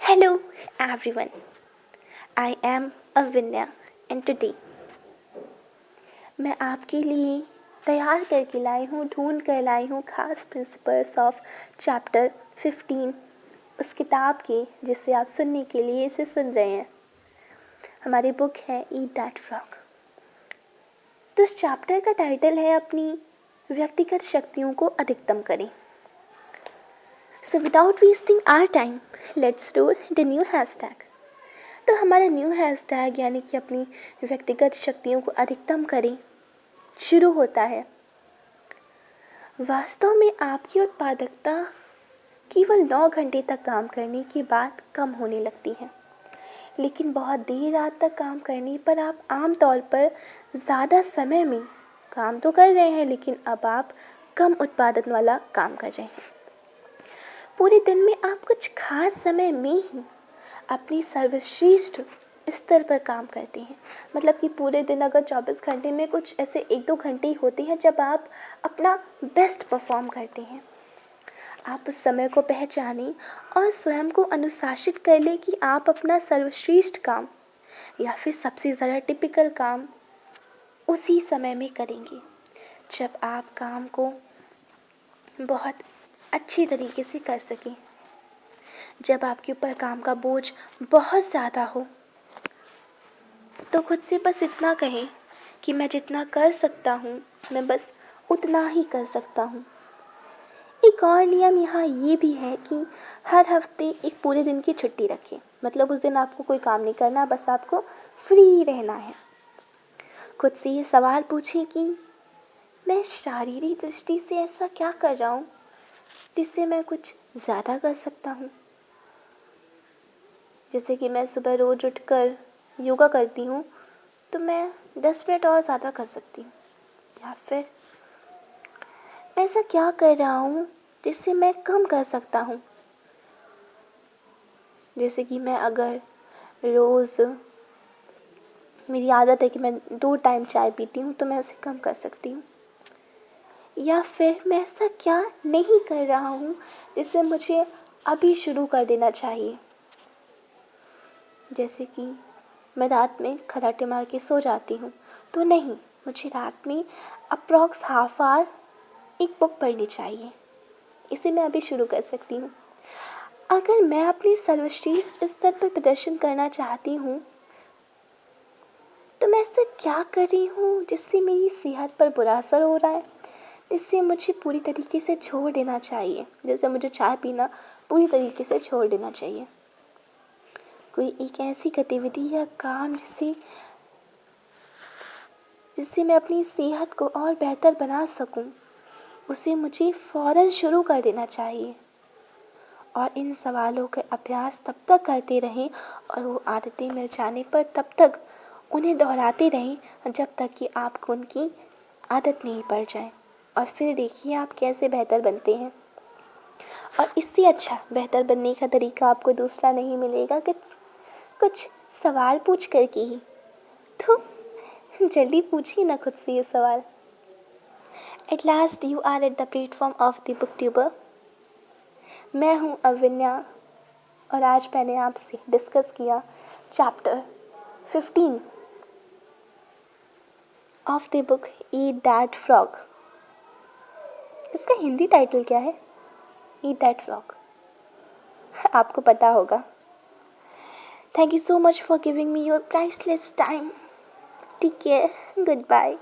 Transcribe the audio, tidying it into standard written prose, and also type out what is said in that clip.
Hello everyone, I am Avinya and today मैं आपके लिए तैयार करके लाई हूँ, ढूंढ कर लाई हूँ खास प्रिंसिपल्स ऑफ चैप्टर 15 उस किताब के जिसे आप सुनने के लिए इसे सुन रहे हैं। हमारी बुक है ईट दैट फ्रॉग। तो इस चैप्टर का टाइटल है अपनी व्यक्तिगत शक्तियों को अधिकतम करें। So without wasting our time, let's roll the new hashtag। तो हमारा न्यू हैशटैग यानी कि अपनी व्यक्तिगत शक्तियों को अधिकतम करें शुरू होता है। वास्तव में आपकी उत्पादकता केवल 9 घंटे तक काम करने के बाद कम होने लगती है, लेकिन बहुत देर रात तक काम करने पर आप आमतौर पर ज़्यादा समय में काम तो कर रहे हैं, लेकिन अब आप कम उत्पादन वाला काम कर रहे हैं। पूरे दिन में आप कुछ खास समय में ही अपनी सर्वश्रेष्ठ स्तर पर काम करते हैं। मतलब कि पूरे दिन अगर 24 घंटे में कुछ ऐसे 1-2 घंटे ही होते हैं जब आप अपना बेस्ट परफॉर्म करते हैं। आप उस समय को पहचानें और स्वयं को अनुशासित कर लें कि आप अपना सर्वश्रेष्ठ काम या फिर सबसे ज़्यादा टिपिकल काम उसी समय में करेंगे जब आप काम को बहुत अच्छी तरीके से कर सकें। जब आपके ऊपर काम का बोझ बहुत ज़्यादा हो तो खुद से बस इतना कहें कि मैं जितना कर सकता हूँ मैं बस उतना ही कर सकता हूँ। एक और नियम यहाँ ये भी है कि हर हफ्ते एक पूरे दिन की छुट्टी रखें। मतलब उस दिन आपको कोई काम नहीं करना, बस आपको फ्री रहना है। खुद से ये सवाल पूछें कि मैं शारीरिक दृष्टि से ऐसा क्या कर रहा हूँ जिससे मैं कुछ ज़्यादा कर सकता हूँ। जैसे कि मैं सुबह रोज़ उठकर योगा करती हूँ तो मैं 10 मिनट और ज़्यादा कर सकती हूँ। या फिर मैं ऐसा क्या कर रहा हूँ जिससे मैं कम कर सकता हूँ। जैसे कि मैं अगर रोज़ मेरी आदत है कि मैं 2 टाइम चाय पीती हूँ तो मैं उसे कम कर सकती हूँ। या फिर मैं ऐसा क्या नहीं कर रहा हूँ जिसे मुझे अभी शुरू कर देना चाहिए। जैसे कि मैं रात में खर्राटे मार के सो जाती हूँ तो नहीं, मुझे रात में अप्रॉक्स हाफ आवर एक बुक पढ़नी चाहिए। इसे मैं अभी शुरू कर सकती हूँ। अगर मैं अपने सर्वश्रेष्ठ स्तर पर प्रदर्शन करना चाहती हूँ तो मैं ऐसा क्या कर रही हूँ जिससे मेरी सेहत पर बुरा असर हो रहा है, जिससे मुझे पूरी तरीके से छोड़ देना चाहिए। जैसे मुझे चाय पीना पूरी तरीके से छोड़ देना चाहिए। कोई एक ऐसी गतिविधि या काम जिससे मैं अपनी सेहत को और बेहतर बना सकूं, उसे मुझे फ़ौरन शुरू कर देना चाहिए। और इन सवालों का अभ्यास तब तक करते रहें और वो आदतें मिल जाने पर तब तक उन्हें दोहराते रहें जब तक कि आपको उनकी आदत नहीं पड़ जाए। और फिर देखिए आप कैसे बेहतर बनते हैं। और इससे अच्छा बेहतर बनने का तरीका आपको दूसरा नहीं मिलेगा कि कुछ सवाल पूछ कर के ही। तो जल्दी पूछिए ना खुद से ये सवाल। At last you are at the platform of the booktuber। मैं हूँ अविन्या और आज मैंने आपसे डिस्कस किया chapter 15 of the book eat that frog. इसका हिंदी टाइटल क्या है? Eat that frog. आपको पता होगा। Thank you so much for giving me your priceless time. Take care. Goodbye.